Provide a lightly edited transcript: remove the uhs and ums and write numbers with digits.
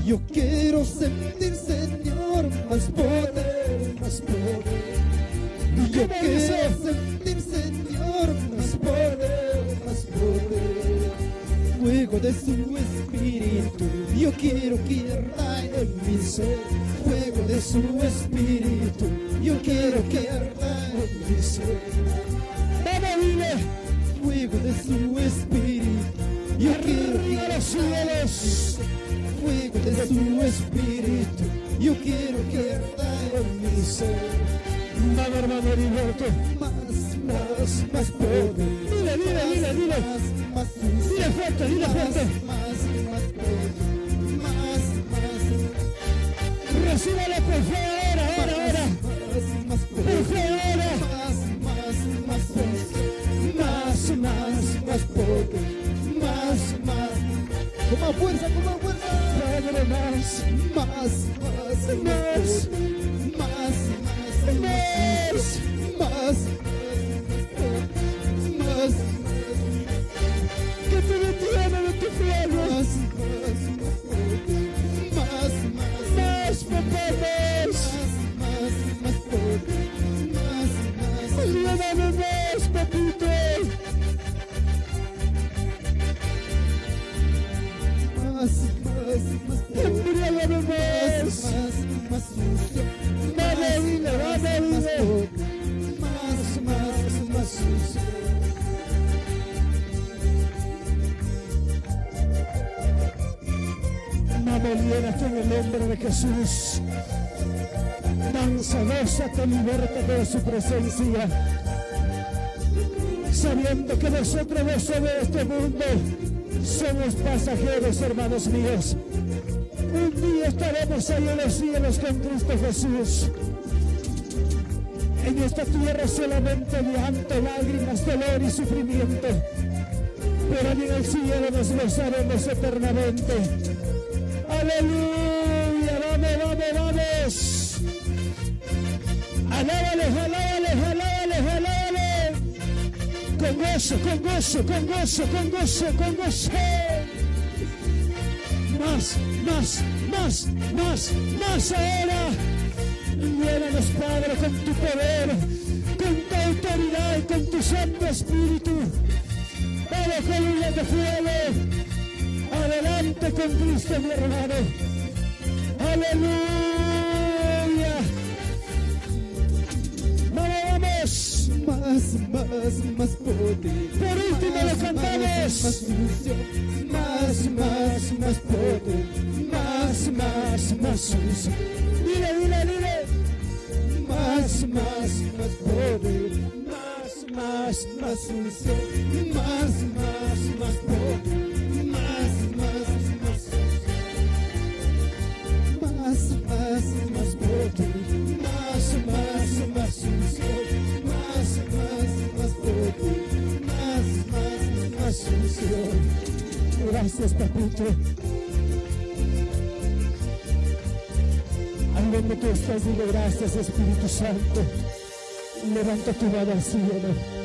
Yo quiero sentir, Señor, más poder, más poder. Yo quiero sentir, Señor, más poder, más poder. Fuego de su espíritu, yo quiero que arda en mi ser. Fuego de su espíritu, yo quiero que arda en mi ser. Vamos, dile. Fuego de su espíritu, yo quiero que Arriba los cielos. fuego de su espíritu, yo quiero que arda en mi ser. Vamos, hermano Heriberto. Más poder. Dile, dile, dile, dile. Más Dile fuerte, dile fuerte. más poder. Más Recíbalo por fe ahora, ahora, ahora. más Por poder. fe ahora. Más poder. Más. Con más fuerza, con más fuerza. Padre, más. Más poder. Más. Que te detiene de tu fuego. Más, papá, más. Ayúdame más, papito. Embriágame más. Vamos, dile, vamos, dile. Vamos, líbraste en el nombre de Jesús. Danza, gózate, libértate de su presencia. Sabiendo que nosotros no somos de este mundo, somos pasajeros, hermanos míos. Un día estaremos ahí en los cielos con Cristo Jesús. En esta tierra solamente llanto, lágrimas, dolor y sufrimiento. Pero allí en el cielo nos gozaremos eternamente. ¡Aleluya! ¡Vamos! ¡Alábale! Con gozo. Más ahora. Llénanos, Padre, con tu poder, con tu autoridad y con tu Santo Espíritu. Vamos, columnas de fuego. Adelante con Cristo, mi hermano. Aleluya. Vamos. Más poder. Por último lo cantamos. Más poder. Más. Dile. Más poder. Más unción. Más poder. Más poder. Más unción. Más poder. Más unción. Gracias, papito. Al donde tú estás, dile gracias, Espíritu Santo. Levanta tu mano al cielo.